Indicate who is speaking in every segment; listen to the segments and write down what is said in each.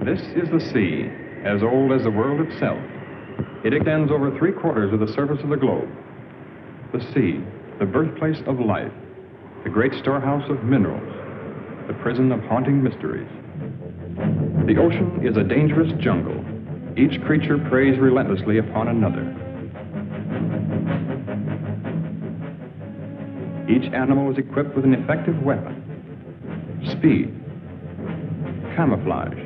Speaker 1: This is the sea, as old as the world itself. It extends over 3/4 of the surface of the globe. The sea, the birthplace of life, the great storehouse of minerals, the prison of haunting mysteries. The ocean is a dangerous jungle. Each creature preys relentlessly upon another. Each animal is equipped with an effective weapon: speed, camouflage,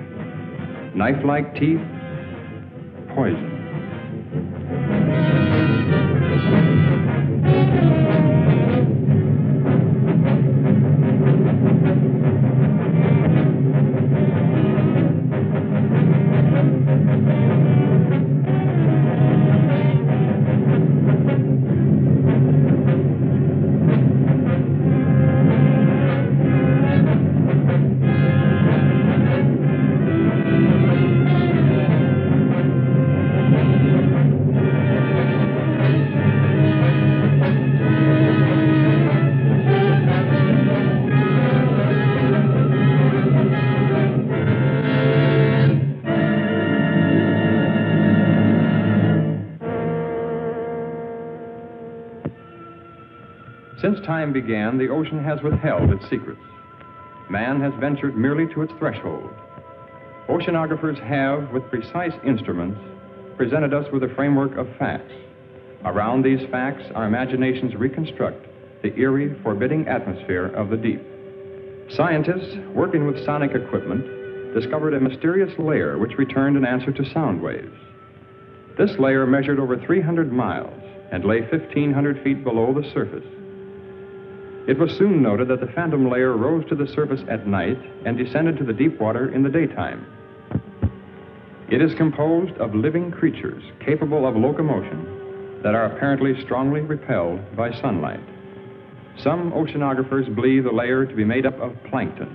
Speaker 1: knife-like teeth, poison. Since time began, the ocean has withheld its secrets. Man has ventured merely to its threshold. Oceanographers have, with precise instruments, presented us with a framework of facts. Around these facts, our imaginations reconstruct the eerie, forbidding atmosphere of the deep. Scientists, working with sonic equipment, discovered a mysterious layer which returned an answer to sound waves. This layer measured over 300 miles and lay 1,500 feet below the surface. It was soon noted that the phantom layer rose to the surface at night and descended to the deep water in the daytime. It is composed of living creatures capable of locomotion that are apparently strongly repelled by sunlight. Some oceanographers believe the layer to be made up of plankton.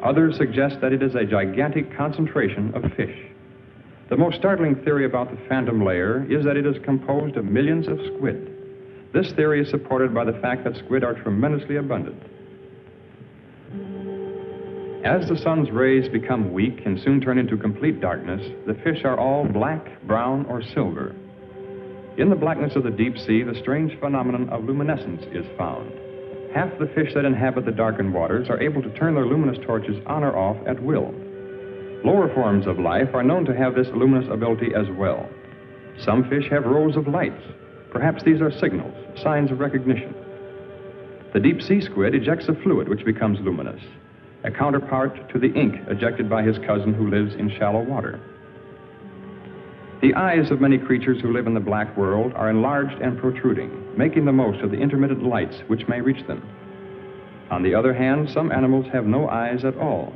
Speaker 1: Others suggest that it is a gigantic concentration of fish. The most startling theory about the phantom layer is that it is composed of millions of squid. This theory is supported by the fact that squid are tremendously abundant. As the sun's rays become weak and soon turn into complete darkness, the fish are all black, brown, or silver. In the blackness of the deep sea, the strange phenomenon of luminescence is found. Half the fish that inhabit the darkened waters are able to turn their luminous torches on or off at will. Lower forms of life are known to have this luminous ability as well. Some fish have rows of lights. Perhaps these are signals, signs of recognition. The deep sea squid ejects a fluid which becomes luminous, a counterpart to the ink ejected by his cousin who lives in shallow water. The eyes of many creatures who live in the black world are enlarged and protruding, making the most of the intermittent lights which may reach them. On the other hand, some animals have no eyes at all.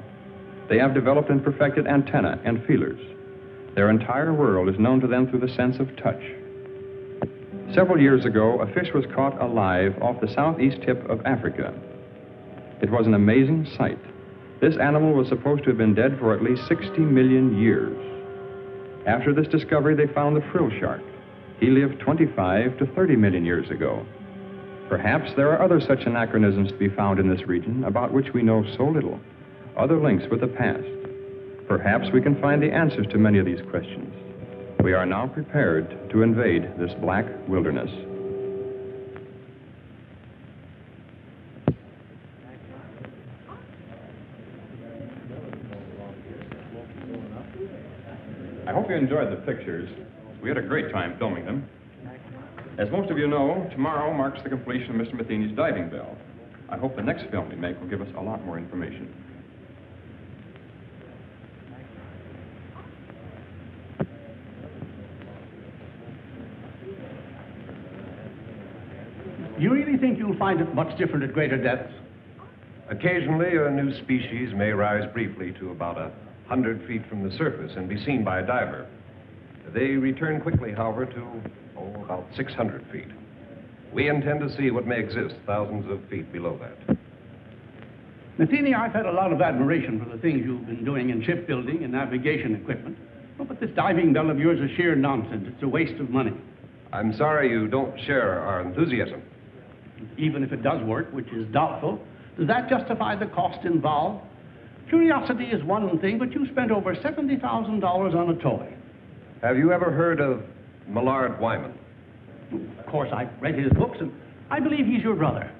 Speaker 1: They have developed and perfected antennae and feelers. Their entire world is known to them through the sense of touch. Several years ago, a fish was caught alive off the southeast tip of Africa. It was an amazing sight. This animal was supposed to have been dead for at least 60 million years. After this discovery, they found the frill shark. He lived 25 to 30 million years ago. Perhaps there are other such anachronisms to be found in this region about which we know so little, other links with the past. Perhaps we can find the answers to many of these questions. We are now prepared to invade this black wilderness. I hope you enjoyed the pictures. We had a great time filming them. As most of you know, tomorrow marks the completion of Mr. Matheny's diving bell. I hope the next film we make will give us a lot more information.
Speaker 2: You really think you'll find it much different at greater depths?
Speaker 3: Occasionally, a new species may rise briefly to about 100 feet from the surface and be seen by a diver. They return quickly, however, to about 600 feet. We intend to see what may exist thousands of feet below that.
Speaker 2: Matheny, I've had a lot of admiration for the things you've been doing in shipbuilding and navigation equipment. Oh, but this diving bell of yours is sheer nonsense. It's a waste of money.
Speaker 3: I'm sorry you don't share our enthusiasm.
Speaker 2: Even if it does work, which is doubtful, does that justify the cost involved? Curiosity is one thing, but you spent over $70,000 on a toy.
Speaker 3: Have you ever heard of Millard Wyman?
Speaker 2: Of course, I've read his books, and I believe he's your brother.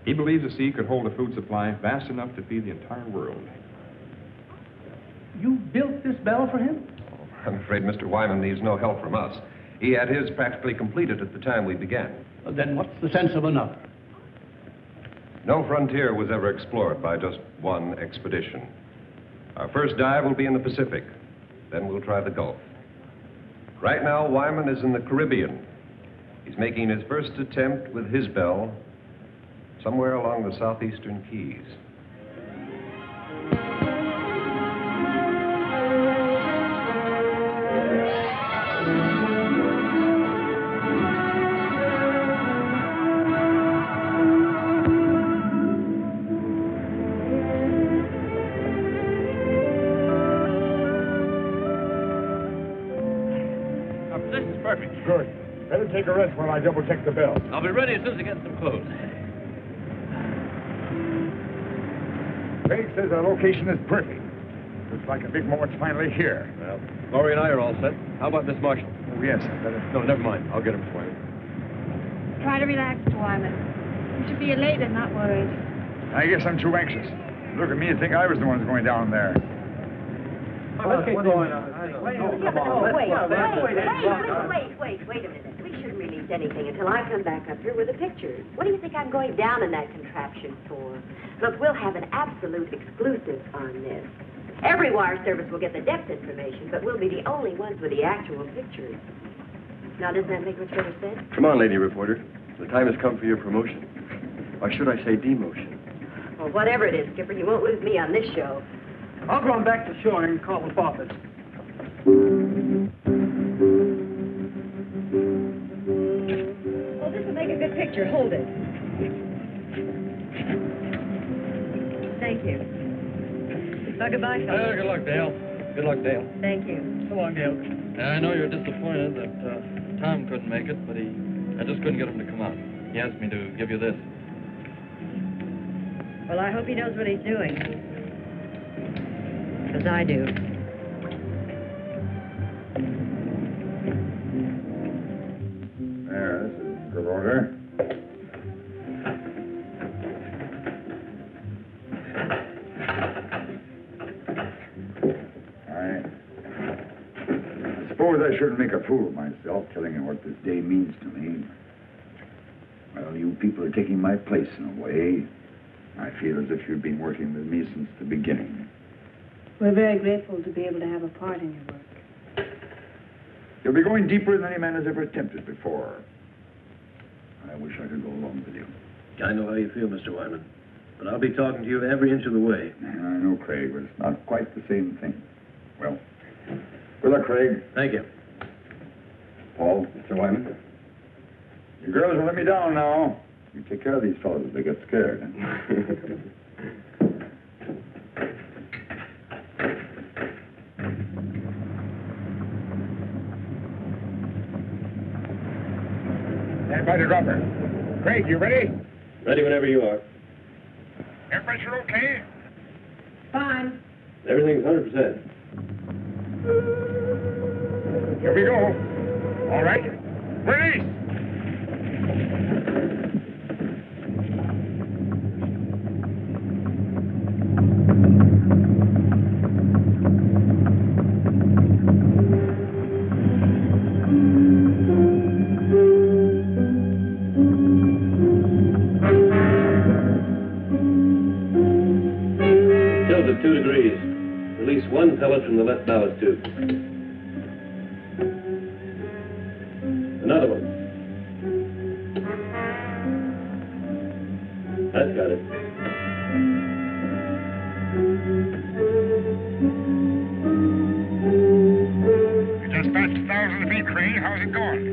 Speaker 1: He believes the sea could hold a food supply vast enough to feed the entire world.
Speaker 2: You built this bell for him?
Speaker 3: Oh, I'm afraid Mr. Wyman needs no help from us. He had his practically completed at the time we began.
Speaker 2: Well, then what's the sense of another?
Speaker 3: No frontier was ever explored by just one expedition. Our first dive will be in the Pacific. Then we'll try the Gulf. Right now, Wyman is in the Caribbean. He's making his first attempt with his bell somewhere along the southeastern Keys.
Speaker 2: This is perfect.
Speaker 4: Good. Better take a rest while I double-check the bell.
Speaker 2: I'll be ready as soon as I get some clothes.
Speaker 4: Craig says our location is perfect. Looks like a big moment's finally here.
Speaker 5: Well, Laurie and I are all set. How about Miss Marshall?
Speaker 4: Oh, yes, I better...
Speaker 5: No, never mind. I'll get him for you.
Speaker 6: Try to relax, Mr. Wyman. You should be elated, not worried.
Speaker 4: I guess I'm too anxious. Look at me and think I was the one who's going down there.
Speaker 7: Wait a minute. We shouldn't release anything until I come back up here with the pictures. What do you think I'm going down in that contraption for? Look, we'll have an absolute exclusive on this. Every wire service will get the depth information, but we'll be the only ones with the actual pictures. Now, doesn't that make much better sense?
Speaker 5: Come on, lady reporter. The time has come for your promotion. Or should I say demotion?
Speaker 7: Well, whatever it is, Skipper, you won't lose me on this show.
Speaker 2: I'll go on back to shore and call the office.
Speaker 7: Oh, this will make a good picture. Hold it. Thank you. Well, goodbye, fellas.
Speaker 5: Good luck, Dale. Good luck, Dale.
Speaker 7: Thank you.
Speaker 2: So long, Dale.
Speaker 5: I know you're disappointed that Tom couldn't make it, but I just couldn't get him to come out. He asked me to give you this.
Speaker 7: Well, I hope he knows what he's doing. Because I do.
Speaker 4: There, this is good order. I suppose I shouldn't make a fool of myself telling you what this day means to me. Well, you people are taking my place in a way. I feel as if you've been working with me since the beginning.
Speaker 6: We're very grateful to be able to have a part in your work.
Speaker 4: You'll be going deeper than any man has ever attempted before. I wish I could go along with you.
Speaker 8: I know how you feel, Mr. Wyman, but I'll be talking to you every inch of the way.
Speaker 4: I know, Craig, but it's not quite the same thing. Well, good luck, Craig.
Speaker 8: Thank you.
Speaker 4: Paul.
Speaker 5: Mr. Wyman?
Speaker 4: You girls will let me down now. You take care of these fellows if they get scared. Stand by the dropper. Craig, you ready?
Speaker 8: Ready whenever you are.
Speaker 4: Everybody sure okay?
Speaker 6: Fine.
Speaker 8: Everything's 100%.
Speaker 4: Here we go. All right. Release!
Speaker 8: Tilt at 2 degrees. Release 1 pellet from the left ballast tube. Another one. That's got it.
Speaker 4: You just passed 1,000 feet, Craig. How's it going?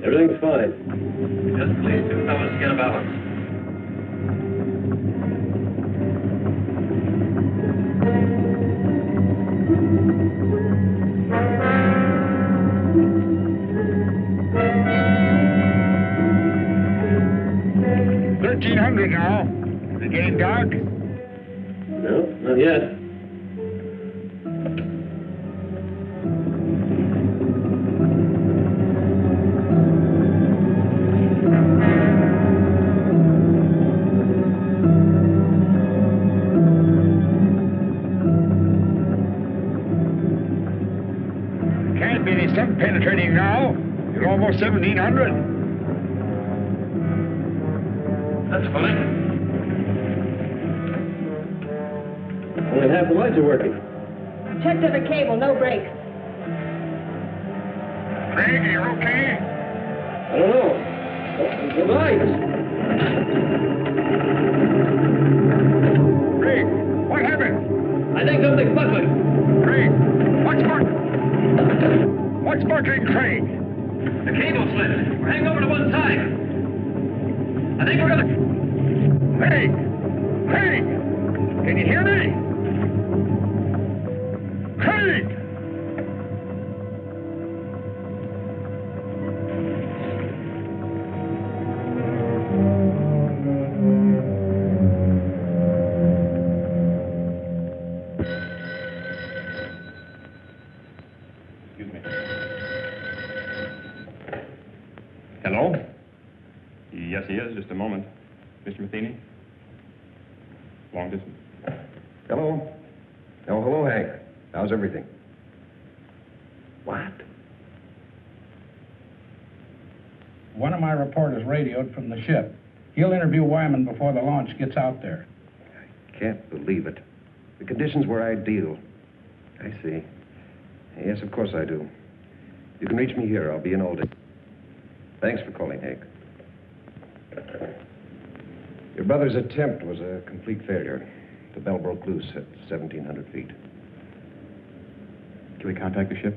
Speaker 8: Everything's fine. Just release 2 pellets to get a balance. $1,300 now. Is it getting dark? No, Not yet.
Speaker 4: Can't be any sun penetrating now. You're almost 1700.
Speaker 8: That's funny. Only half the lights are working.
Speaker 6: Checked every cable, no brakes.
Speaker 4: Craig, you're okay?
Speaker 8: I don't know. The lights.
Speaker 4: Craig, what happened?
Speaker 8: I think something's buckling.
Speaker 4: Craig, what's buckling, Craig?
Speaker 8: The cable slipped. We're hanging over to one side. I think we're gonna...
Speaker 4: Craig! Craig! Can you hear me? Craig!
Speaker 1: Excuse me. Hello? Yes, he is. Just a moment. Mr. Matheny? Long distance.
Speaker 3: Hello? Oh, hello, Hank. How's everything? What?
Speaker 2: One of my reporters radioed from the ship. He'll interview Wyman before the launch gets out there.
Speaker 3: I can't believe it. The conditions were ideal. I see. Yes, of course I do. You can reach me here. I'll be in all day. Thanks for calling, Hank. Your brother's attempt was a complete failure. The bell broke loose at 1,700 feet.
Speaker 1: Can we contact the ship?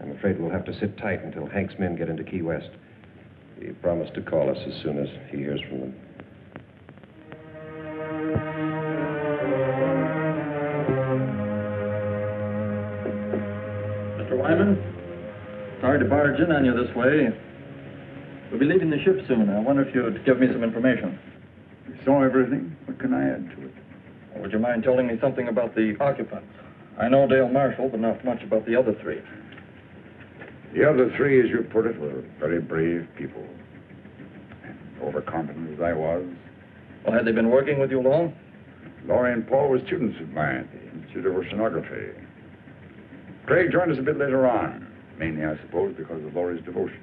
Speaker 3: I'm afraid we'll have to sit tight until Hank's men get into Key West. He promised to call us as soon as he hears from them.
Speaker 5: Mr. Wyman, sorry to barge in on you this way. We'll be leaving the ship soon. I wonder if you'd give me some information.
Speaker 4: You saw everything. What can I add to it?
Speaker 5: Would you mind telling me something about the occupants? I know Dale Marshall, but not much about the other three.
Speaker 4: The other three, as you put it, were very brave people. And overconfident as I was.
Speaker 5: Well, had they been working with you long?
Speaker 4: Laurie and Paul were students of mine at the Institute of Oceanography. Craig joined us a bit later on, mainly, I suppose, because of Laurie's devotion.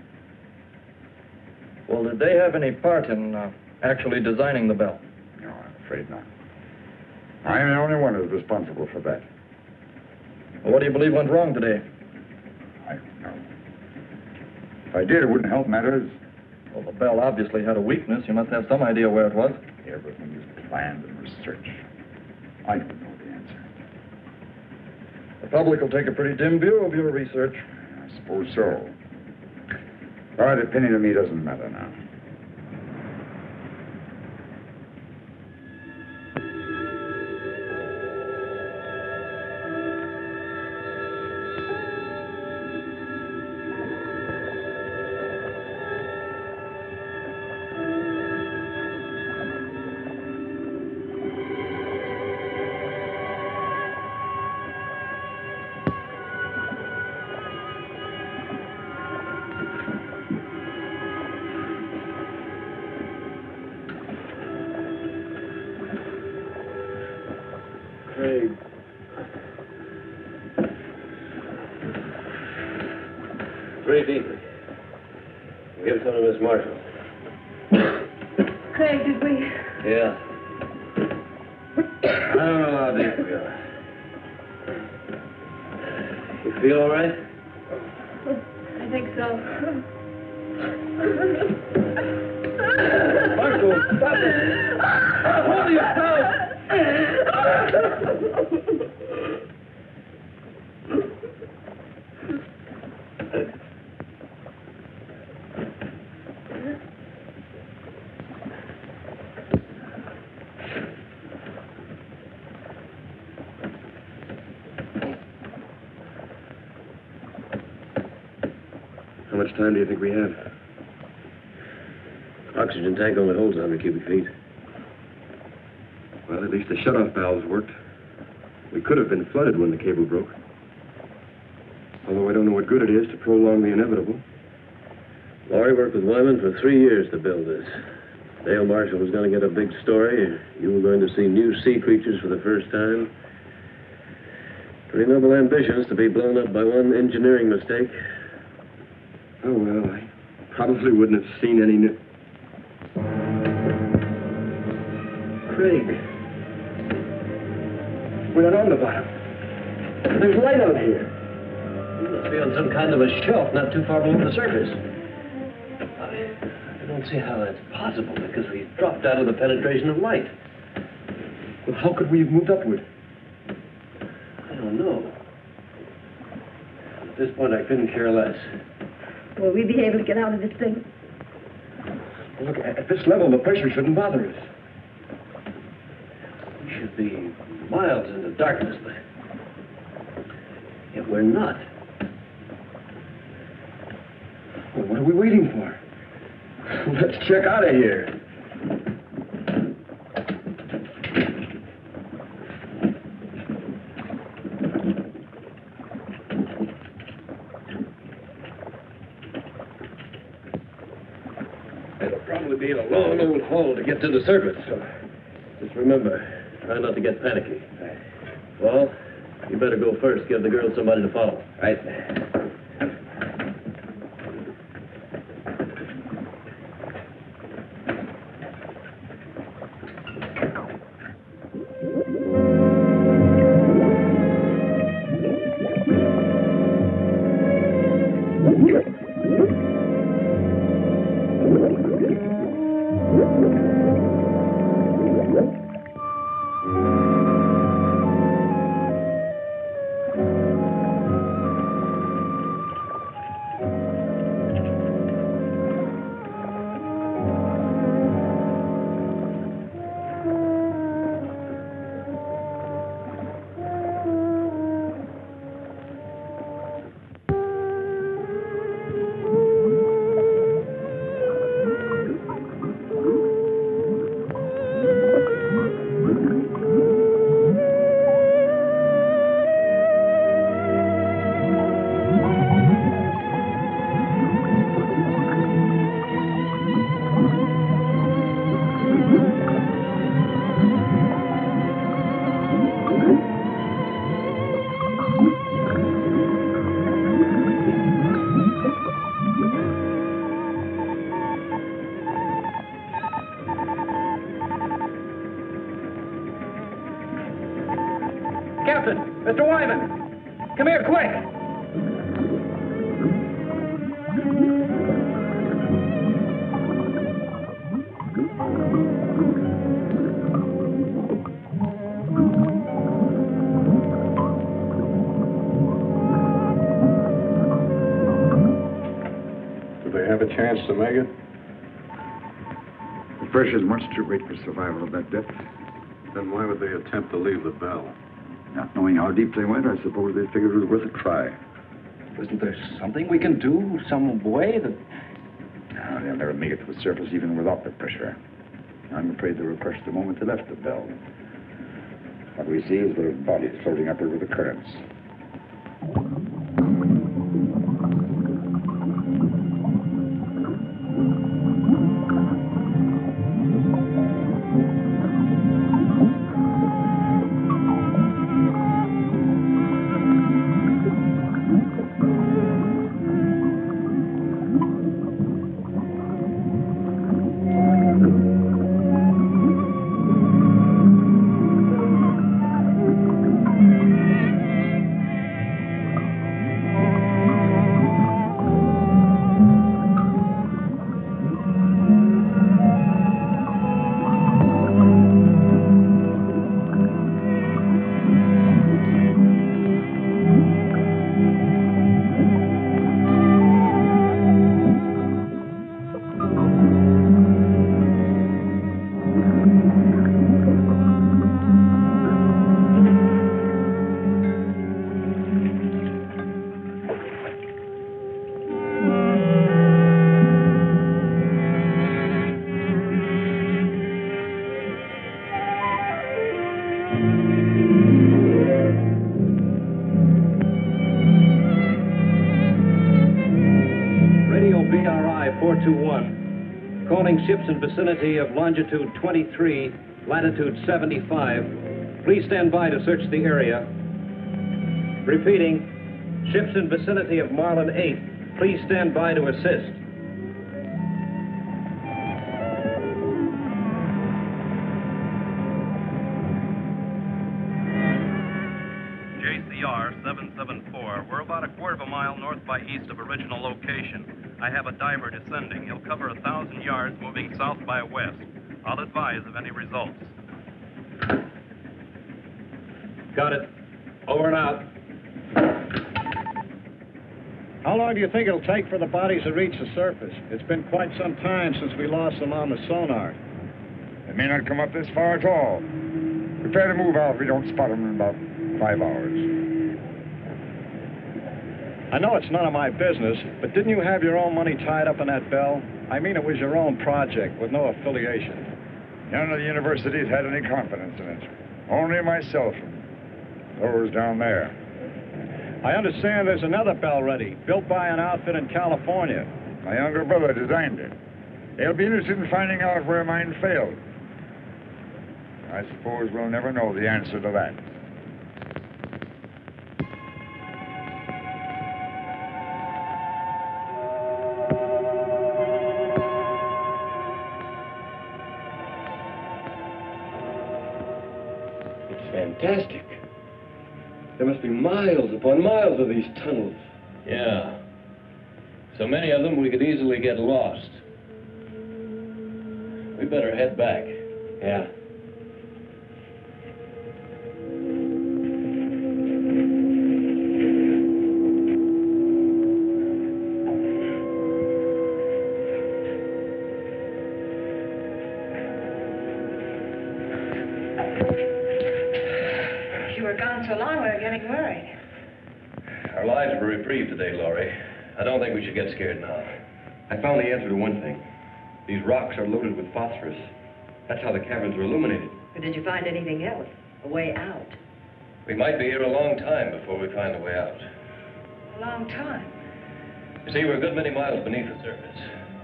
Speaker 5: Well, did they have any part in actually designing the bell?
Speaker 4: No, I'm afraid not. I am the only one who's responsible for that.
Speaker 5: Well, what do you believe went wrong today?
Speaker 4: I don't know. If I did, it wouldn't help matters.
Speaker 5: Well, the bell obviously had a weakness. You must have some idea where it was.
Speaker 4: Everything was planned and researched. I don't know the answer.
Speaker 5: The public will take a pretty dim view of your research.
Speaker 4: I suppose so. But opinion to me doesn't matter now.
Speaker 8: Craig. Breathe deeply. Give some to Miss Marshall.
Speaker 6: Craig, did we?
Speaker 8: Yeah. I don't know how deep we are. You feel all right?
Speaker 6: I think so.
Speaker 8: Marshall, stop it! Hold yourself! How much time do you think we have? Oxygen tank only holds 100 cubic feet. Well, at least the shut-off valves worked.
Speaker 9: We could have been flooded when the cable broke. Although I don't know what good it is to prolong the inevitable.
Speaker 8: Laurie worked with Wyman for 3 years to build this. Dale Marshall was going to get a big story. You were going to see new sea creatures for the first time. Pretty noble ambitions to be blown up by one engineering mistake.
Speaker 9: Oh, well, I probably wouldn't have seen any new...
Speaker 8: Craig.
Speaker 9: We're not on the bottom. There's light out here.
Speaker 8: You must be on some kind of a shelf not too far below the surface. I don't see how that's possible, because we dropped out of the penetration of light.
Speaker 9: Well, how could we have moved upward?
Speaker 8: I don't know. At this point, I couldn't care less.
Speaker 6: Will we be able to get out of this thing?
Speaker 9: Look, at this level, the pressure shouldn't bother us.
Speaker 8: We should be miles into darkness, but yet we're not.
Speaker 9: Well, what are we waiting for? Let's check out of here.
Speaker 8: It'll probably be a long old haul to get to the surface. So just remember, try not to get panicky. Well, you better go first. Give the girls somebody to follow.
Speaker 4: Right.
Speaker 2: Captain! Mr. Wyman! Come here, quick!
Speaker 9: Do they have a chance to make it?
Speaker 4: The pressure's much too great for survival at that depth.
Speaker 9: Then why would they attempt to leave the bell?
Speaker 4: Not knowing how deep they went, I suppose they figured it was worth a try.
Speaker 3: Isn't there something we can do? Some way that...
Speaker 4: No, they'll never make it to the surface even without the pressure. I'm afraid they were crushed the moment they left the bell. What we see is their bodies floating up there with the currents.
Speaker 8: 421. Calling ships in vicinity of longitude 23, latitude 75. Please stand by to search the area. Repeating, ships in vicinity of Marlin 8. Please stand by to assist.
Speaker 10: JCR 774. We're about a quarter of a mile north by east of original location. I have a diver descending. He'll cover 1,000 yards moving south by west. I'll advise of any results.
Speaker 8: Got it. Over and out.
Speaker 5: How long do you think it'll take for the bodies to reach the surface? It's been quite some time since we lost them on the sonar.
Speaker 11: They may not come up this far at all. Prepare to move out if we don't spot them in about 5 hours.
Speaker 5: I know it's none of my business, but didn't you have your own money tied up in that bell? I mean, it was your own project with no affiliation.
Speaker 11: None of the universities had any confidence in it. Only myself and those down there.
Speaker 5: I understand there's another bell ready, built by an outfit in California.
Speaker 11: My younger brother designed it. He'll be interested in finding out where mine failed. I suppose we'll never know the answer to that.
Speaker 8: Fantastic. There must be miles upon miles of these tunnels.
Speaker 12: Yeah. So many of them we could easily get lost. We better head back.
Speaker 8: Yeah.
Speaker 6: So long, we're getting worried.
Speaker 12: Our lives were reprieved today, Laurie. I don't think we should get scared now.
Speaker 9: I found the answer to one thing. These rocks are loaded with phosphorus. That's how the caverns were illuminated.
Speaker 7: But did you find anything else? A way out?
Speaker 12: We might be here a long time before we find a way out.
Speaker 6: A long time.
Speaker 12: You see, we're a good many miles beneath the surface.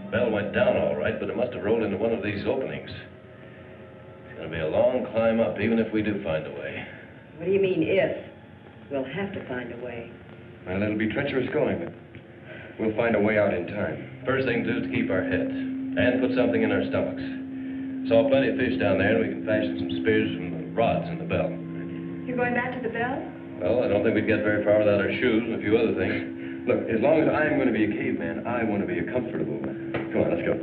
Speaker 12: Bell went down all right, but it must have rolled into one of these openings. It's going to be a long climb up, even if we do find a way.
Speaker 7: What do you mean, if? We'll have to find a way.
Speaker 9: Well, it'll be treacherous going, but we'll find a way out in time.
Speaker 12: First thing to do is keep our heads and put something in our stomachs. Saw plenty of fish down there, and we can fashion some spears from the rods in the bell.
Speaker 6: You're going back to the bell?
Speaker 12: Well, I don't think we'd get very far without our shoes and a few other things.
Speaker 9: Look, as long as I'm going to be a caveman, I want to be a comfortable man. Come on, let's go.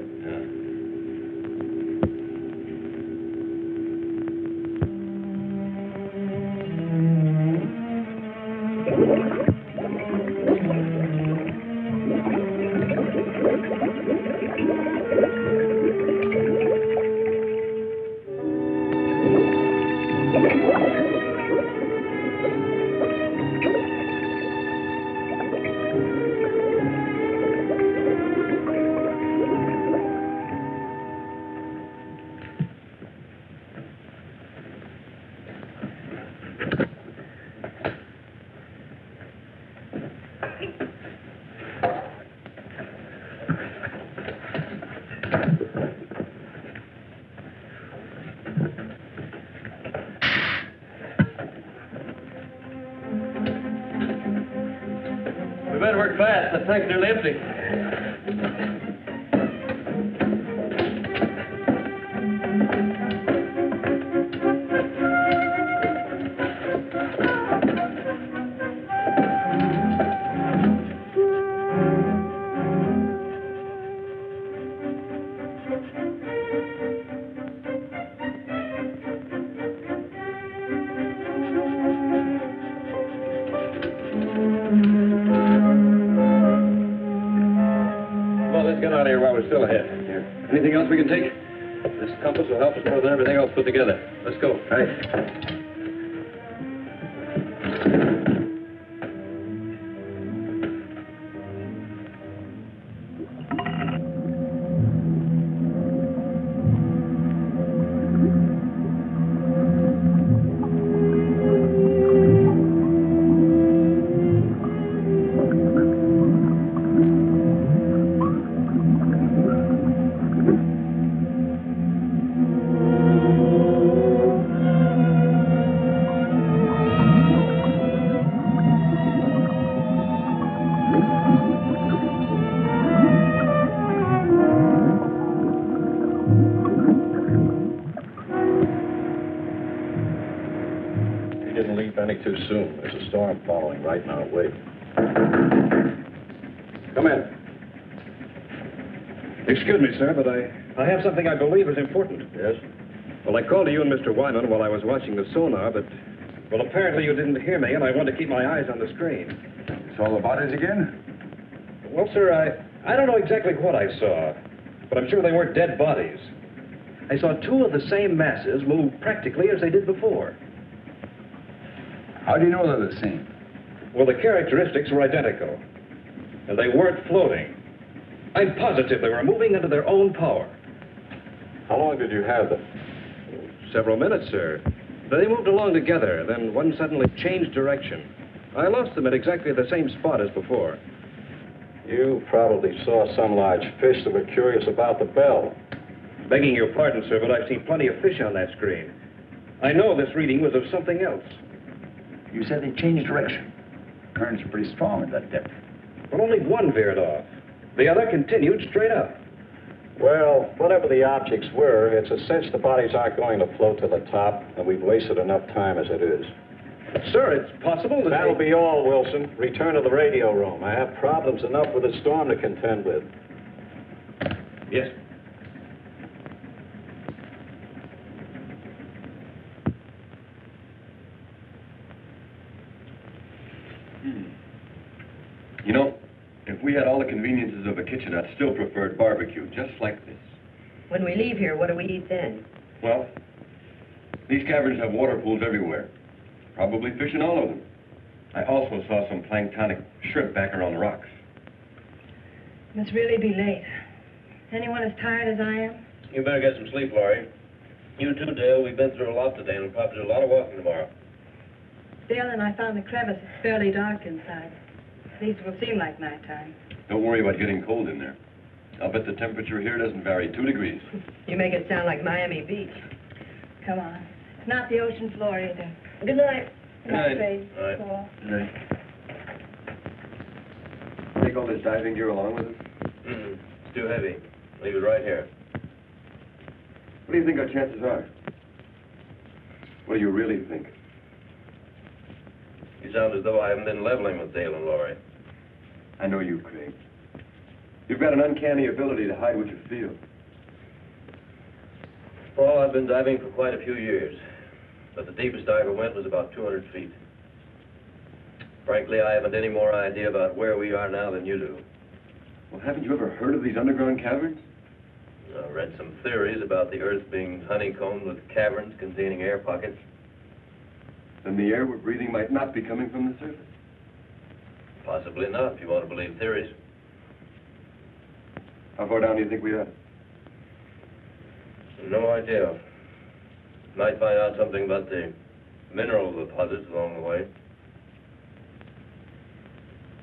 Speaker 8: We better work fast. The tank's nearly empty.
Speaker 9: Still ahead. Here. Anything else we can take?
Speaker 8: This compass will help us more than everything else put together. Let's go.
Speaker 9: All right.
Speaker 5: too soon. There's a storm following right now. Wait. Come in.
Speaker 3: Excuse me, sir, but I have something I believe is important.
Speaker 5: Yes?
Speaker 3: Well, I called to you and Mr. Wyman while I was watching the sonar, but, well, apparently you didn't hear me, and I wanted to keep my eyes on the screen.
Speaker 11: Saw the bodies again?
Speaker 3: Well, sir, I don't know exactly what I saw, but I'm sure they weren't dead bodies. I saw two of the same masses move practically as they did before.
Speaker 11: How do you know they're the same?
Speaker 3: Well, the characteristics were identical, and they weren't floating. I'm positive they were moving under their own power.
Speaker 5: How long did you have them?
Speaker 3: Several minutes, sir. They moved along together, then one suddenly changed direction. I lost them at exactly the same spot as before.
Speaker 5: You probably saw some large fish that were curious about the bell.
Speaker 3: Begging your pardon, sir, but I've seen plenty of fish on that screen. I know this reading was of something else.
Speaker 4: You said they changed direction. Currents are pretty strong at that depth.
Speaker 3: But only one veered off. The other continued straight up.
Speaker 5: Well, whatever the objects were, it's a cinch the bodies aren't going to float to the top, and we've wasted enough time as it is.
Speaker 3: Sir, it's possible that
Speaker 5: That'll be all, Wilson. Return to the radio room. I have problems enough with the storm to contend with.
Speaker 3: Yes.
Speaker 9: You know, if we had all the conveniences of a kitchen, I'd still prefer barbecue, just like this.
Speaker 7: When we leave here, what do we eat then?
Speaker 9: Well, these caverns have water pools everywhere. Probably fish in all of them. I also saw some planktonic shrimp back around the rocks.
Speaker 6: Must really be late. Anyone as tired as I am?
Speaker 12: You better get some sleep, Laurie. You too, Dale. We've been through a lot today, and we'll probably do a lot of walking tomorrow.
Speaker 6: Dale and I found the crevice. It's fairly dark inside. At least it will seem like nighttime.
Speaker 9: Don't worry about getting cold in there. I'll bet the temperature here doesn't vary 2 degrees.
Speaker 7: You make it sound like Miami Beach.
Speaker 6: Come on. It's not the ocean floor either.
Speaker 7: Good night.
Speaker 6: Good night, Ray.
Speaker 12: All right.
Speaker 6: Paul.
Speaker 9: Good night. Take all this diving gear along with us?
Speaker 12: It's too heavy. Leave it right here.
Speaker 9: What do you think our chances are? What do you really think?
Speaker 12: You sound as though I haven't been leveling with Dale and Laurie.
Speaker 9: I know you, Craig. You've got an uncanny ability to hide what you feel.
Speaker 12: Paul, I've been diving for quite a few years, but the deepest I ever went was about 200 feet. Frankly, I haven't any more idea about where we are now than you do.
Speaker 9: Well, haven't you ever heard of these underground caverns?
Speaker 12: I've read some theories about the Earth being honeycombed with caverns containing air pockets.
Speaker 9: Then the air we're breathing might not be coming from the surface.
Speaker 12: Possibly not, if you want to believe theories.
Speaker 9: How far down do you think we are?
Speaker 12: No idea. Might find out something about the mineral deposits along the way.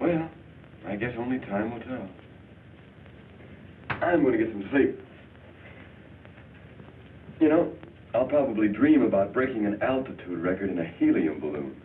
Speaker 9: Well, I guess only time will tell. I'm going to get some sleep. You know, I'll probably dream about breaking an altitude record in a helium balloon.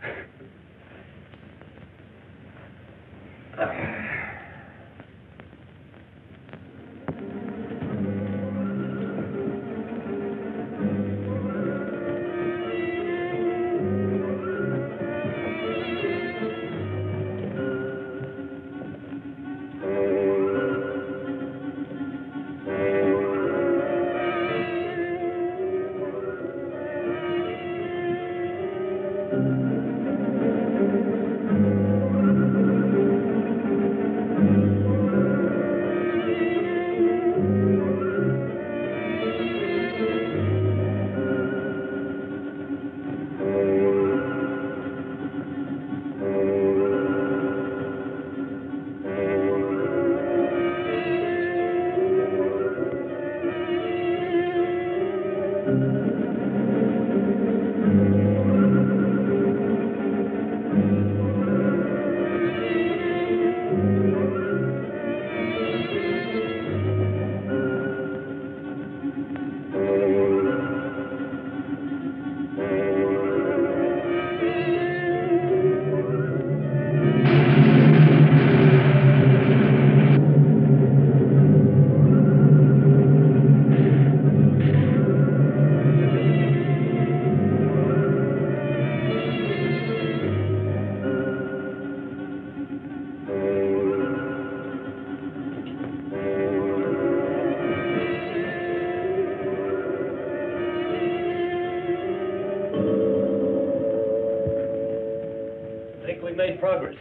Speaker 8: made progress.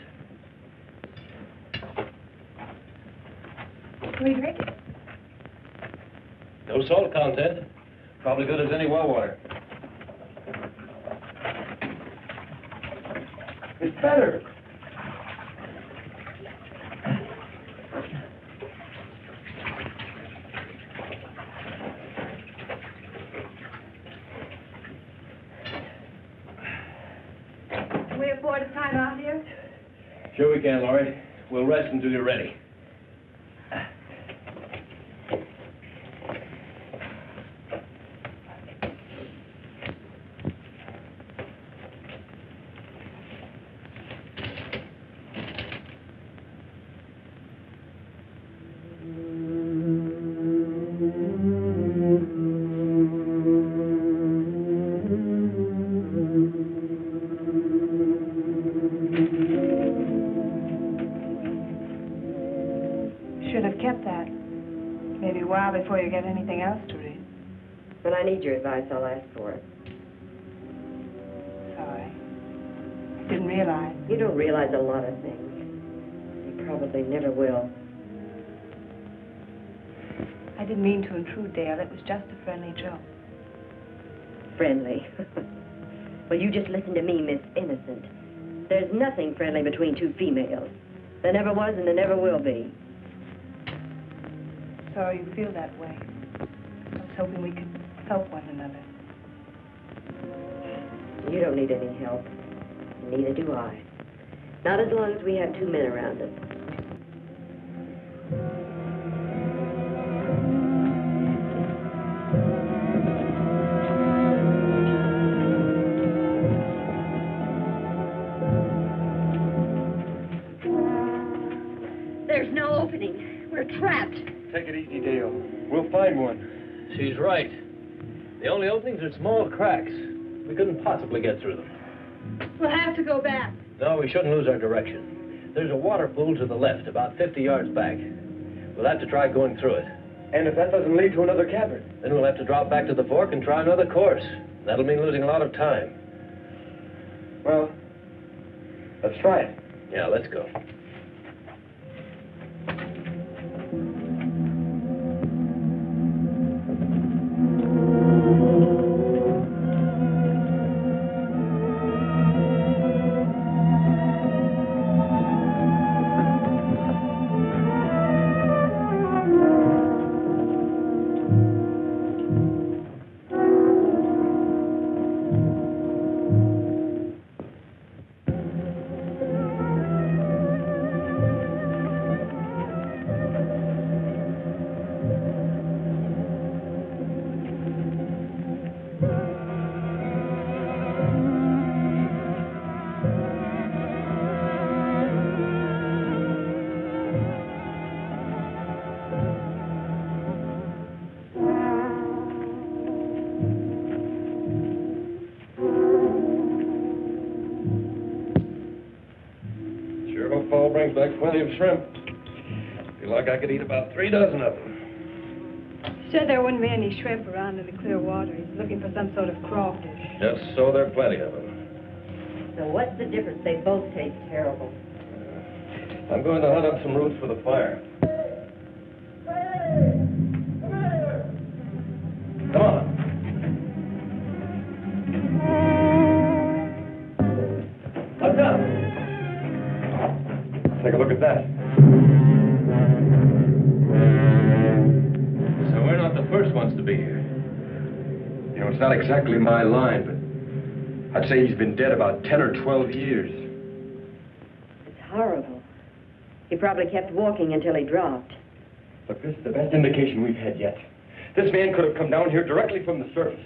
Speaker 6: What do you drink it?
Speaker 8: No salt content. Probably good as any well water.
Speaker 2: It's better.
Speaker 6: Can we afford a time out here?
Speaker 8: Sure we can, Laurie. We'll rest until you're ready.
Speaker 6: Should have kept that. Maybe a while before you get anything else to read.
Speaker 7: When I need your advice, I'll ask for it.
Speaker 6: Sorry. Didn't realize.
Speaker 7: You don't realize a lot of things. You probably never will.
Speaker 6: I didn't mean to intrude, Dale. It was just a friendly joke.
Speaker 7: Friendly. Well, you just listen to me, Miss Innocent. There's nothing friendly between two females. There never was and there never will be.
Speaker 6: Sorry you feel that way. I was hoping we could help one another.
Speaker 7: You don't need any help. Neither do I. Not as long as we have two men around us.
Speaker 13: There's no opening. We're trapped.
Speaker 8: Take it easy, Dale. We'll find one. She's right. The only openings are small cracks. We couldn't possibly get through them.
Speaker 13: We'll have to go back.
Speaker 8: No, we shouldn't lose our direction. There's a water pool to the left, about 50 yards back. We'll have to try going through it. And if that doesn't lead to another cavern? Then we'll have to drop back to the fork and try another course. That'll mean losing a lot of time. Well, let's try it. Yeah, let's go. Fall brings back plenty of shrimp. Feel like I could eat about 3 dozen of them.
Speaker 6: Said there wouldn't be any shrimp around in the clear water. He's looking for some sort of crawfish.
Speaker 8: Just so there are plenty of them.
Speaker 7: So what's the difference? They both taste terrible.
Speaker 8: I'm going to hunt up some roots for the fire. Come on. Look up. Take a look at that. So we're not the first ones to be here.
Speaker 3: You know, it's not exactly my line, but I'd say he's been dead about 10 or 12 years.
Speaker 7: It's horrible. He probably kept walking until he dropped.
Speaker 3: Look, this is the best indication we've had yet. This man could have come down here directly from the surface.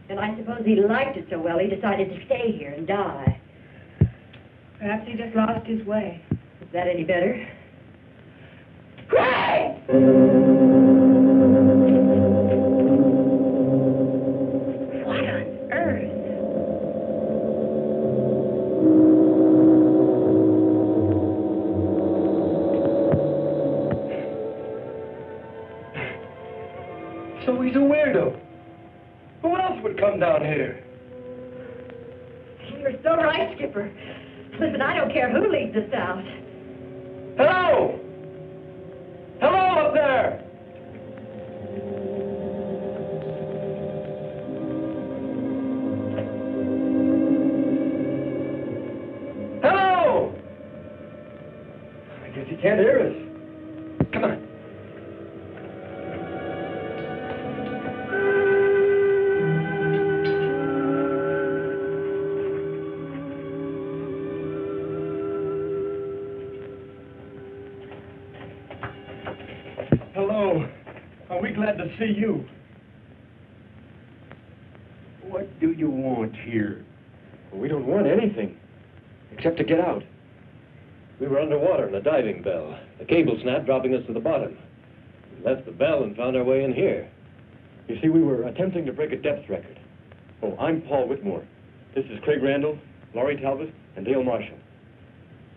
Speaker 7: And I suppose he liked it so well he decided to stay here and die.
Speaker 6: Perhaps he just lost his way.
Speaker 7: Is that any better? Craig! What on earth?
Speaker 8: So he's a weirdo. Who else would come down here?
Speaker 7: You're so right, Skipper. Listen, I don't care who leads us out.
Speaker 8: Hello! Hello up there! Hello! I guess he can't hear us. Come on.
Speaker 2: Hello. Are we glad to see you? What do you want here?
Speaker 8: Well, we don't want anything, except to get out. We were underwater in a diving bell. The cable snapped, dropping us to the bottom. We left the bell and found our way in here. You see, we were attempting to break a depth record. Oh, I'm Paul Whitmore. This is Craig Randall, Laurie Talbot, and Dale Marshall.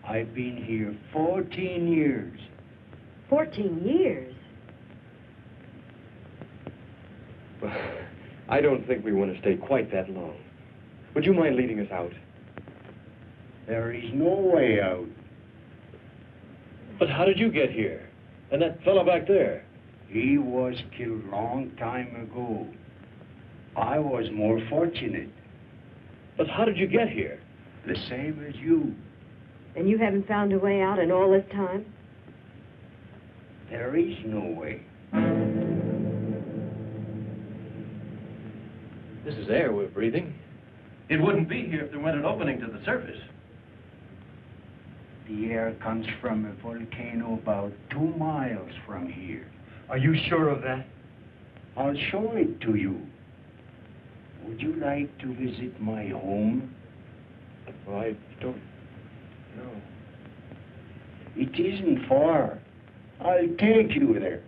Speaker 2: I've been here 14 years.
Speaker 7: 14 years?
Speaker 8: Well, I don't think we want to stay quite that long. Would you mind leading us out?
Speaker 2: There is no way out.
Speaker 8: But how did you get here? And that fellow back there?
Speaker 2: He was killed long time ago. I was more fortunate.
Speaker 8: But how did you get here?
Speaker 2: The same as you.
Speaker 7: And you haven't found a way out in all this time?
Speaker 2: There is no way.
Speaker 8: This is air we're breathing. It wouldn't be here if there weren't an opening to the surface.
Speaker 2: The air comes from a volcano about 2 miles from here.
Speaker 8: Are you sure of that?
Speaker 2: I'll show it to you. Would you like to visit my home?
Speaker 8: Well, I don't know.
Speaker 2: It isn't far. I'll take you there.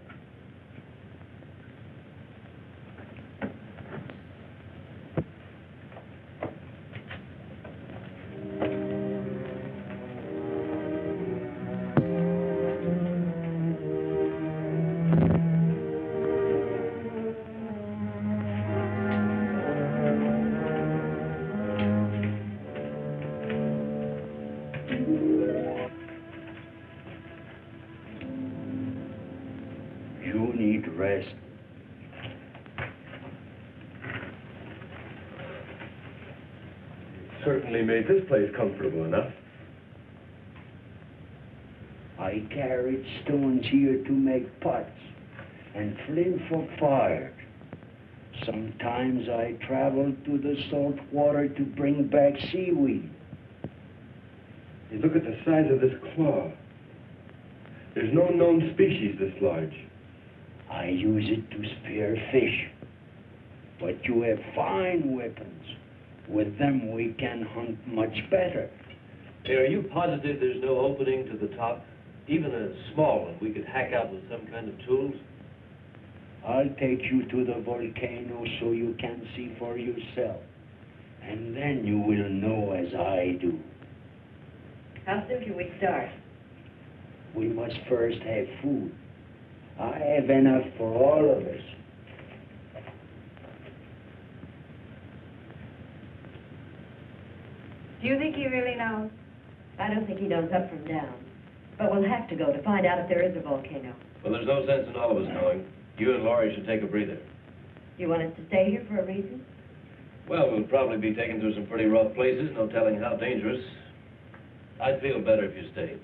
Speaker 2: You need rest.
Speaker 8: Certainly made this place comfortable enough.
Speaker 2: I carried stones here to make pots and flint for fire. Sometimes I traveled to the salt water to bring back seaweed.
Speaker 8: Hey, look at the size of this claw. There's no known species this large.
Speaker 2: I use it to spear fish. But you have fine weapons. With them we can hunt much better.
Speaker 8: Hey, are you positive there's no opening to the top? Even a small one we could hack out with some kind of tools?
Speaker 2: I'll take you to the volcano so you can see for yourself. And then you will know as I do.
Speaker 7: How soon can we start?
Speaker 2: We must first have food. I have enough for all of us.
Speaker 6: Do you think he really knows?
Speaker 7: I don't think he knows up from down. But we'll have to go to find out if there is a volcano.
Speaker 8: Well, there's no sense in all of us knowing. You and Laurie should take a breather.
Speaker 7: You want us to stay here for a reason?
Speaker 8: Well, we'll probably be taken through some pretty rough places, no telling how dangerous. I'd feel better if you stayed.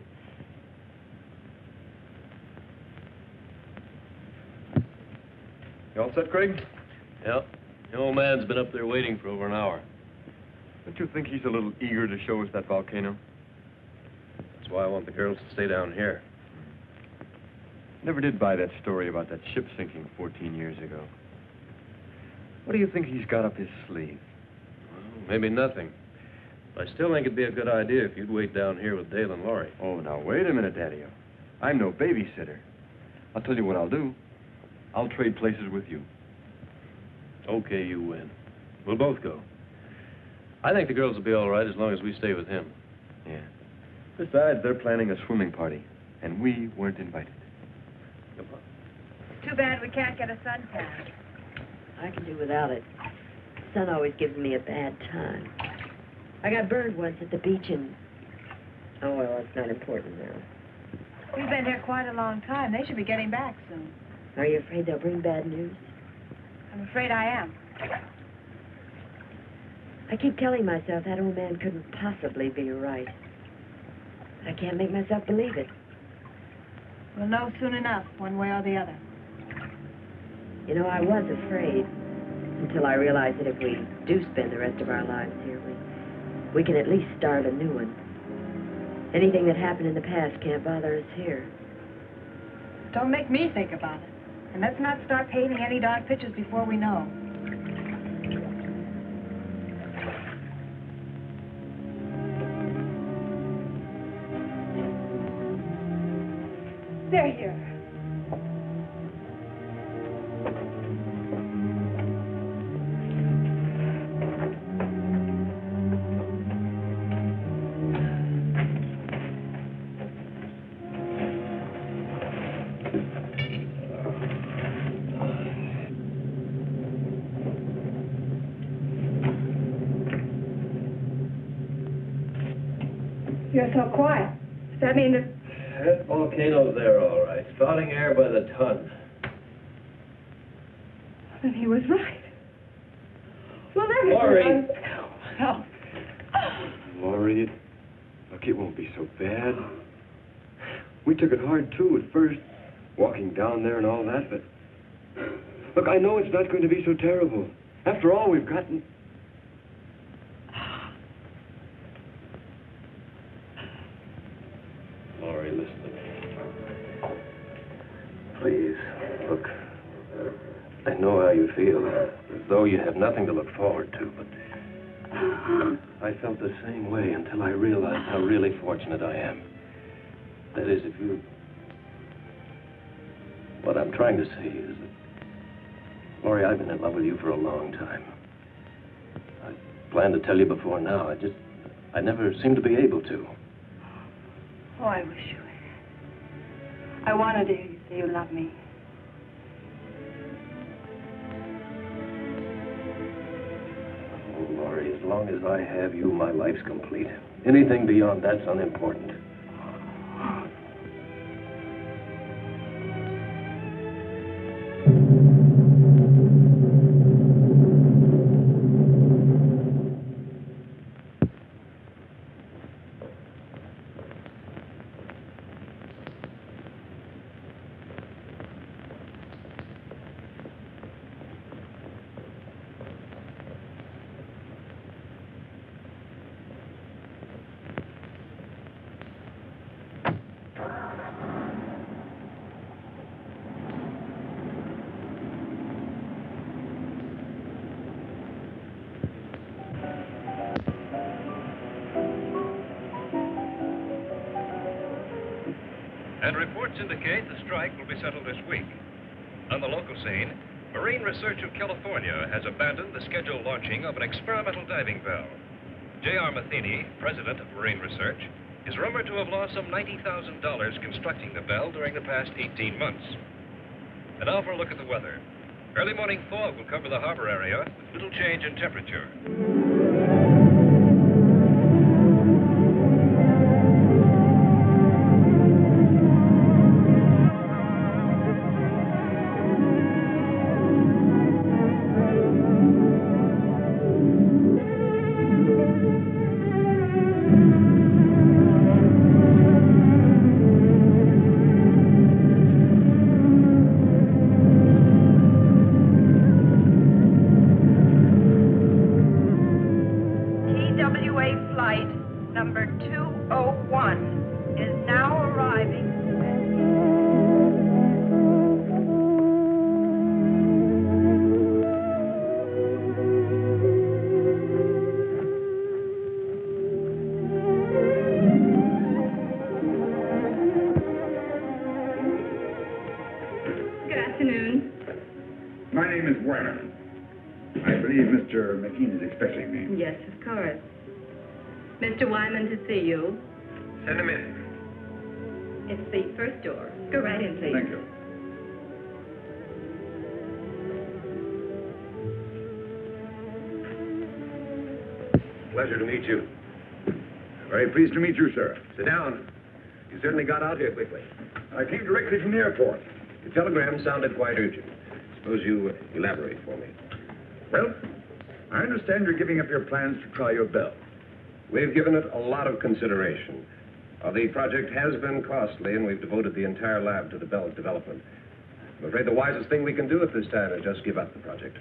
Speaker 1: You all set, Craig?
Speaker 8: Yep. The old man's been up there waiting for over an hour.
Speaker 1: Don't you think he's a little eager to show us that volcano?
Speaker 8: That's why I want the girls to stay down here.
Speaker 1: Never did buy that story about that ship sinking 14 years ago. What do you think he's got up his sleeve?
Speaker 8: Well, maybe nothing. But I still think it'd be a good idea if you'd wait down here with Dale and Laurie.
Speaker 1: Oh, now, wait a minute, Daddy-O. I'm no babysitter. I'll tell you what I'll do. I'll trade places with you.
Speaker 8: Okay, you win. We'll both go. I think the girls will be all right as long as we stay with him.
Speaker 1: Yeah. Besides, they're planning a swimming party, and we weren't invited.
Speaker 8: Come on.
Speaker 6: Too bad we can't get a suntan.
Speaker 7: I can do without it. The sun always gives me a bad time. I got burned once at the beach, and Oh, well, it's not important now.
Speaker 6: We've been here quite a long time. They should be getting back soon.
Speaker 7: Are you afraid they'll bring bad news?
Speaker 6: I'm afraid I am.
Speaker 7: I keep telling myself that old man couldn't possibly be right. I can't make myself believe it.
Speaker 6: We'll know soon enough, one way or the other.
Speaker 7: You know, I was afraid until I realized that if we do spend the rest of our lives here, we can at least start a new one. Anything that happened in the past can't bother us here.
Speaker 6: Don't make me think about it. And let's not start painting any dark pictures before we know.
Speaker 13: They're here. You're so quiet. Does that mean that...
Speaker 12: That volcano's there, all right. Spouting air by the ton.
Speaker 13: Then he was right. Well, then...
Speaker 12: Laurie!
Speaker 13: Oh.
Speaker 14: Laurie, look, it won't be so bad. We took it hard, too, at first, walking down there and all that, but... Look, I know it's not going to be so terrible. After all, we've gotten...
Speaker 12: Laurie, listen to me.
Speaker 14: Please, look, I know how you feel, as though you have nothing to look forward to, but I felt the same way until I realized how really fortunate I am. That is, if you... What I'm trying to say is that, Laurie, I've been in love with you for a long time. I planned to tell you before now, I never seemed to be able to.
Speaker 6: Oh, I wish you had. I wanted to hear you say you love me.
Speaker 14: Oh, Laurie, as long as I have you, my life's complete. Anything beyond that's unimportant.
Speaker 10: And reports indicate the strike will be settled this week. On the local scene, Marine Research of California has abandoned the scheduled launching of an experimental diving bell. J.R. Matheny, president of Marine Research, is rumored to have lost some $90,000 constructing the bell during the past 18 months. And now for a look at the weather. Early morning fog will cover the harbor area with little change in temperature.
Speaker 4: Mr. McKean is expecting me.
Speaker 6: Yes, of course. Mr. Wyman to see you.
Speaker 3: Send him in.
Speaker 6: It's the first door. Go right in, please.
Speaker 4: Thank you.
Speaker 3: Pleasure to meet you.
Speaker 11: Very pleased to meet you, sir.
Speaker 3: Sit down. You certainly got out here quickly.
Speaker 11: I came directly from the airport.
Speaker 3: The telegram sounded quite urgent. Suppose you elaborate for me.
Speaker 11: Well, I understand you're giving up your plans to try your bell.
Speaker 3: We've given it a lot of consideration. The project has been costly, and we've devoted the entire lab to the bell's development. I'm afraid the wisest thing we can do at this time is just give up the project.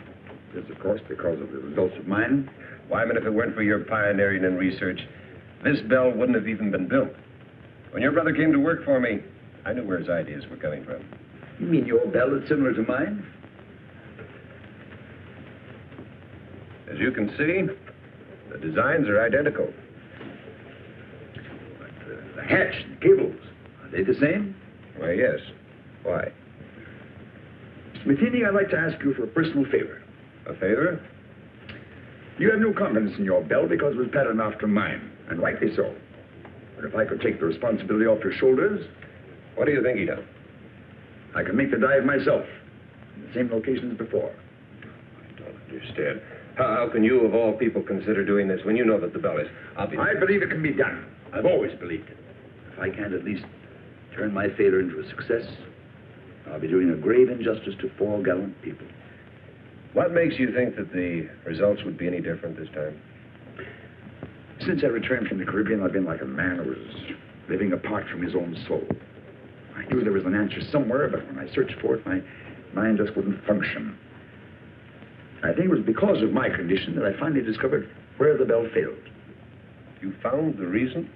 Speaker 11: Yes, of course, because of the results of mine.
Speaker 3: Wyman, if it weren't for your pioneering and research, this bell wouldn't have even been built. When your brother came to work for me, I knew where his ideas were coming from.
Speaker 4: You mean your bell is similar to mine?
Speaker 3: As you can see, the designs are identical.
Speaker 4: But the hatch and the cables, are they the same?
Speaker 3: Why, yes. Why?
Speaker 11: Matheny, I'd like to ask you for a personal favor.
Speaker 3: A favor?
Speaker 11: You have no confidence in your bell because it was patterned after mine, and rightly so. But if I could take the responsibility off your shoulders...
Speaker 3: What do you think he done?
Speaker 11: I can make the dive myself, in the same location as before.
Speaker 3: I don't understand. How can you, of all people, consider doing this when you know that the bell is obvious?
Speaker 11: I believe it can be done. I've always believed it.
Speaker 4: If I can't at least turn my failure into a success, I'll be doing a grave injustice to 4 gallant people.
Speaker 3: What makes you think that the results would be any different this time?
Speaker 11: Since I returned from the Caribbean, I've been like a man who was living apart from his own soul. I knew there was an answer somewhere, but when I searched for it, my mind just wouldn't function. I think it was because of my condition that I finally discovered where the bell failed.
Speaker 3: You found the reason?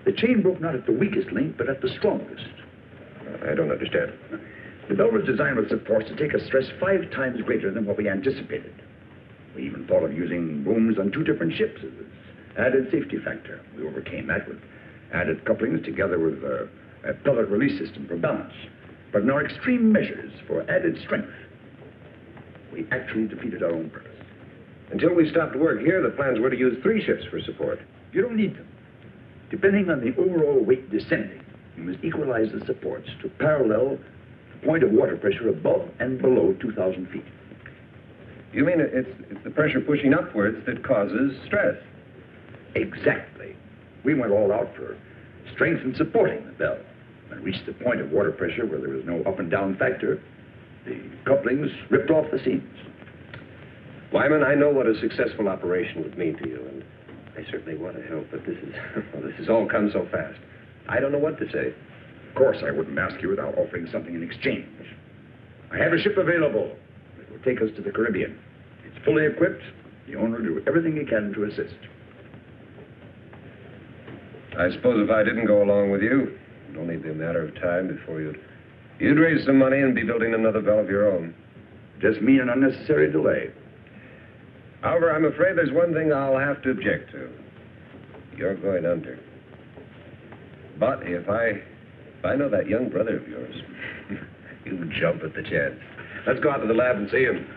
Speaker 11: The chain broke not at the weakest link, but at the strongest.
Speaker 3: I don't understand.
Speaker 11: The bell was designed with supports to take a stress 5 times greater than what we anticipated. We even thought of using booms on 2 different ships as an added safety factor. We overcame that with added couplings together with a pellet release system for balance. But in our extreme measures for added strength, we actually defeated our own purpose.
Speaker 3: Until we stopped work here, the plans were to use 3 ships for support.
Speaker 11: You don't need them. Depending on the overall weight descending, you must equalize the supports to parallel the point of water pressure above and below 2,000 feet.
Speaker 3: You mean it's the pressure pushing upwards that causes stress?
Speaker 11: Exactly. We went all out for strength and supporting the bell. When it reached the point of water pressure where there was no up and down factor, the couplings ripped off the seams.
Speaker 3: Wyman, I know what a successful operation would mean to you, and I certainly want to help, but this has all come so fast. I don't know what to say.
Speaker 11: Of course, I wouldn't ask you without offering something in exchange. I have a ship available that will take us to the Caribbean. It's fully equipped. The owner will do everything he can to assist.
Speaker 3: I suppose if I didn't go along with you, it'd only be a matter of time before you'd raise some money and be building another bell of your own.
Speaker 11: Just mean an unnecessary delay.
Speaker 3: However, I'm afraid there's one thing I'll have to object to. You're going under. But if I know that young brother of yours, you jump at the chance. Let's go out to the lab and see him.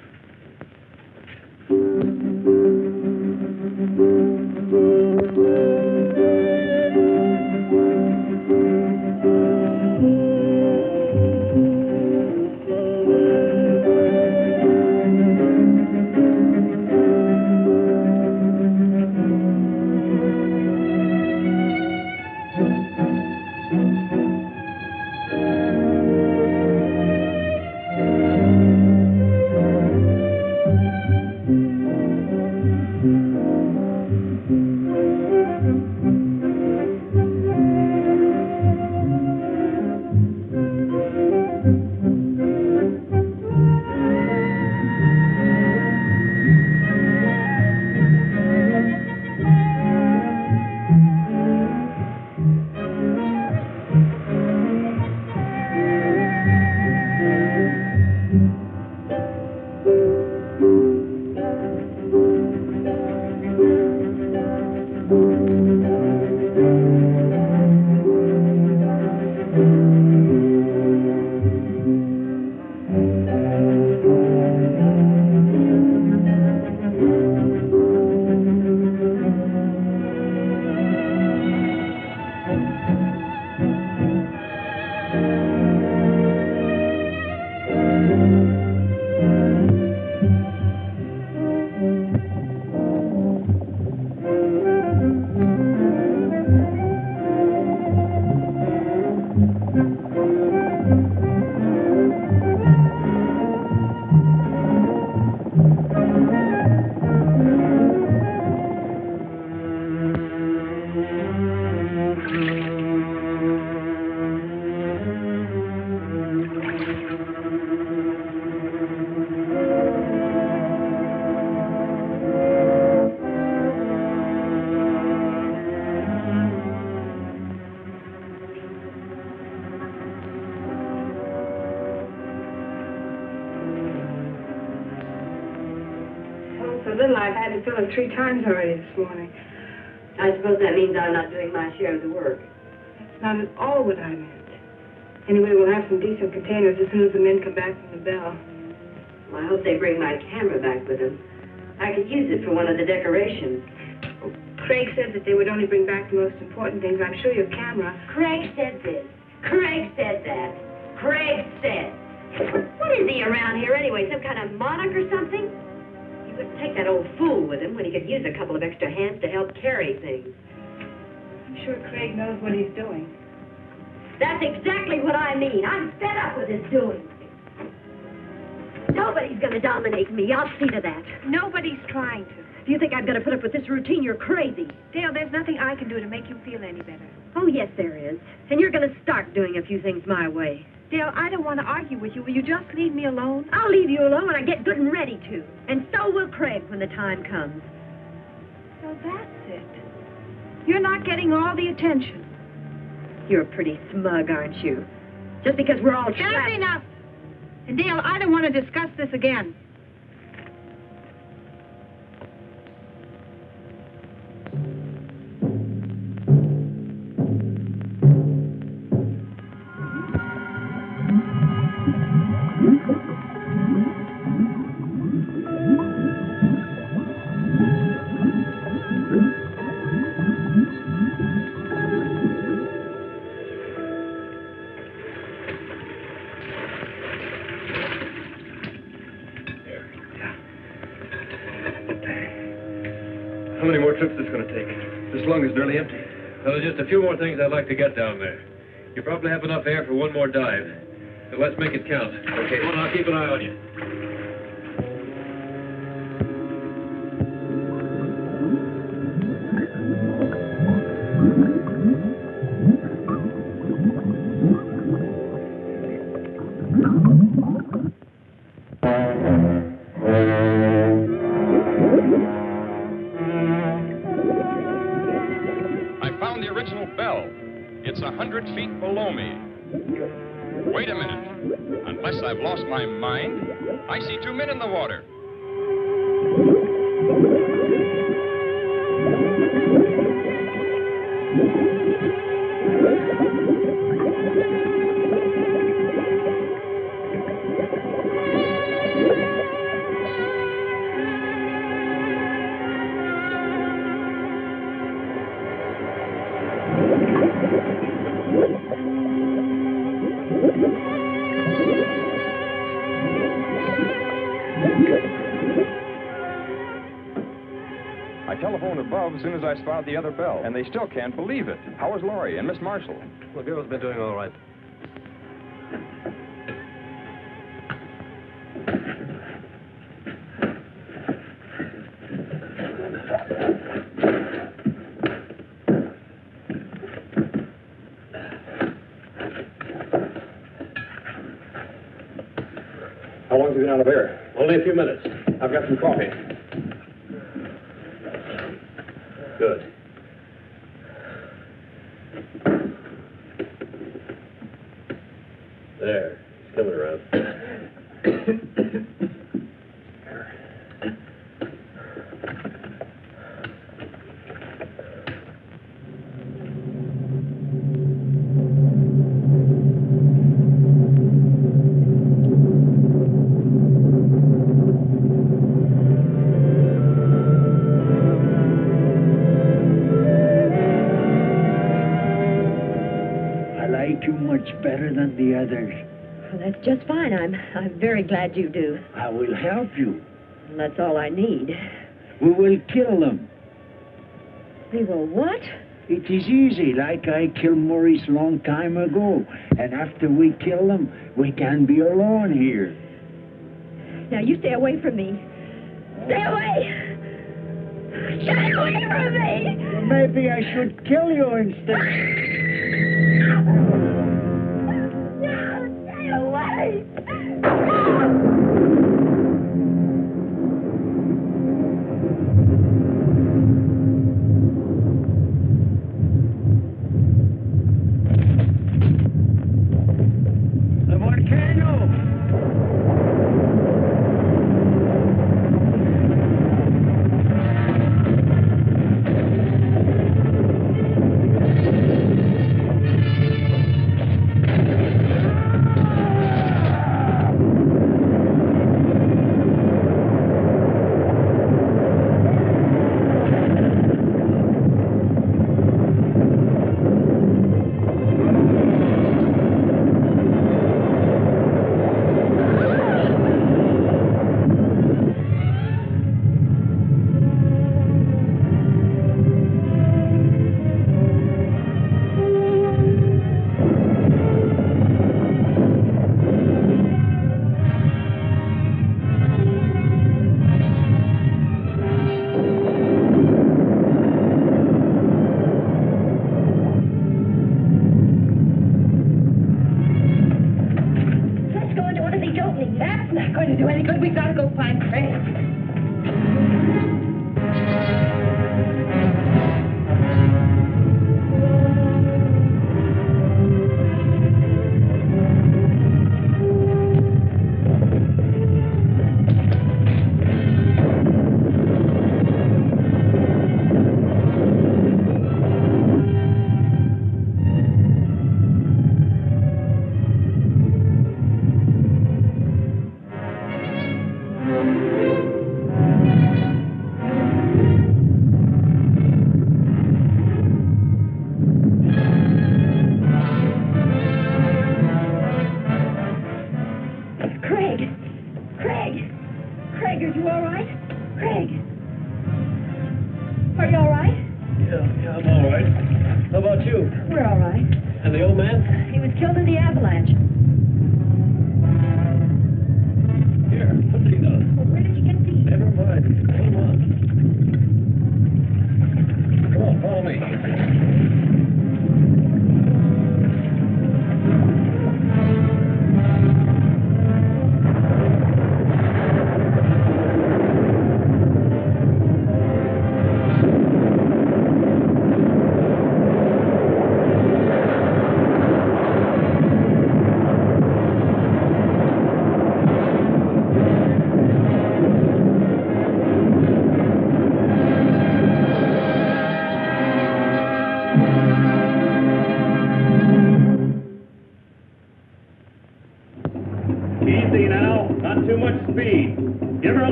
Speaker 6: had to fill it 3 times already this morning.
Speaker 7: I suppose that means I'm not doing my share of the work.
Speaker 6: That's not at all what I meant. Anyway, we'll have some decent containers as soon as the men come back from the bell.
Speaker 7: Well, I hope they bring my camera back with them. I could use it for one of the decorations.
Speaker 6: Oh, Craig said that they would only bring back the most important things. I'm sure your camera...
Speaker 7: Craig said this. Craig said that. Craig said. What is he around here anyway? Some kind of monarch or something? He wouldn't take that old fool with him when he could use a couple of extra hands to help carry things.
Speaker 6: I'm sure Craig knows what he's doing.
Speaker 7: That's exactly what I mean. I'm fed up with his doing. Nobody's going to dominate me. I'll see to that.
Speaker 6: Nobody's trying to.
Speaker 7: If you think I'm going to put up with this routine, you're crazy.
Speaker 6: Dale, there's nothing I can do to make you feel any better.
Speaker 7: Oh, yes, there is. And you're going to start doing a few things my way.
Speaker 6: Dale, I don't want to argue with you. Will you just leave me alone?
Speaker 7: I'll leave you alone when I get good and ready to. And so will Craig when the time comes.
Speaker 6: So that's it. You're not getting all the attention.
Speaker 7: You're pretty smug, aren't you? Just because we're all trapped.
Speaker 6: That's enough. And Dale, I don't want to discuss this again.
Speaker 14: How many more trips is this going to take? This lung is nearly empty.
Speaker 12: Well, just a few more things I'd like to get down there. You probably have enough air for one more dive. So let's make it count. Okay. Come on, I'll keep an eye on you.
Speaker 1: It's 100 feet below me. Wait a minute. Unless I've lost my mind, I see 2 men in the water. I telephoned above as soon as I spotted the other bell, and they still can't believe it. How is Laurie and Miss Marshall?
Speaker 14: The girl's been doing all right.
Speaker 12: How long have you been out of air? Only a few minutes. I've got some coffee. Good. There. He's coming around.
Speaker 2: Better than the others.
Speaker 7: Well, that's just fine. I'm very glad you do.
Speaker 2: I will help you.
Speaker 7: And that's all I need.
Speaker 2: We will kill them.
Speaker 7: We will what?
Speaker 2: It is easy, like I killed Maurice long time ago. And after we kill them, we can be alone here.
Speaker 7: Now, you stay away from me. Stay away! Stay away from me!
Speaker 2: Maybe I should kill you instead.
Speaker 6: any good, we gotta go find Craig.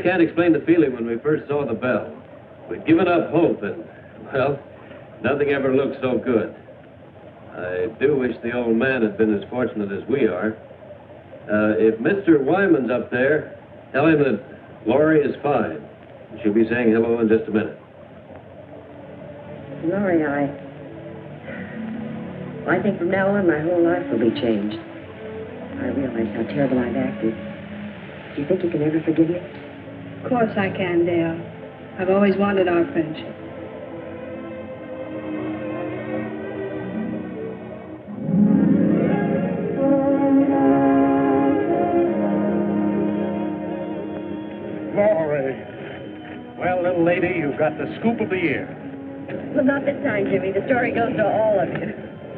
Speaker 8: Can't explain the feeling when we first saw the bell. We'd given up hope and, well, nothing ever looked so good. I do wish the old man had been as fortunate as we are. If Mr. Wyman's up there, tell him that Laurie is fine. She'll be saying hello in just a minute.
Speaker 7: Laurie, I think from now on my whole life will be changed. I realize how terrible I've acted. Do you think you can ever forgive me?
Speaker 6: Of course I can, Dale. I've always wanted our friendship.
Speaker 15: Laurie. Well, little lady, you've got the scoop of the year.
Speaker 7: Well, not this time, Jimmy. The story goes to all of you.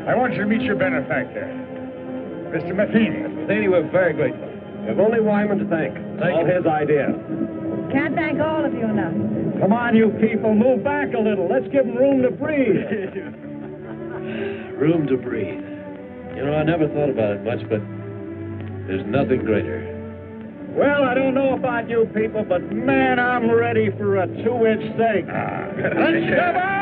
Speaker 15: I want you to meet your benefactor, Mr. Matheny.
Speaker 14: Matheny, we're very grateful. We've only Wyman to thank. All his idea.
Speaker 6: Can't thank all of you enough.
Speaker 15: Come on, you people, move back a little. Let's give them room to breathe.
Speaker 8: Room to breathe. You know, I never thought about it much, but there's nothing greater.
Speaker 15: Well, I don't know about you people, but man, I'm ready for a 2-inch steak. Let's come on!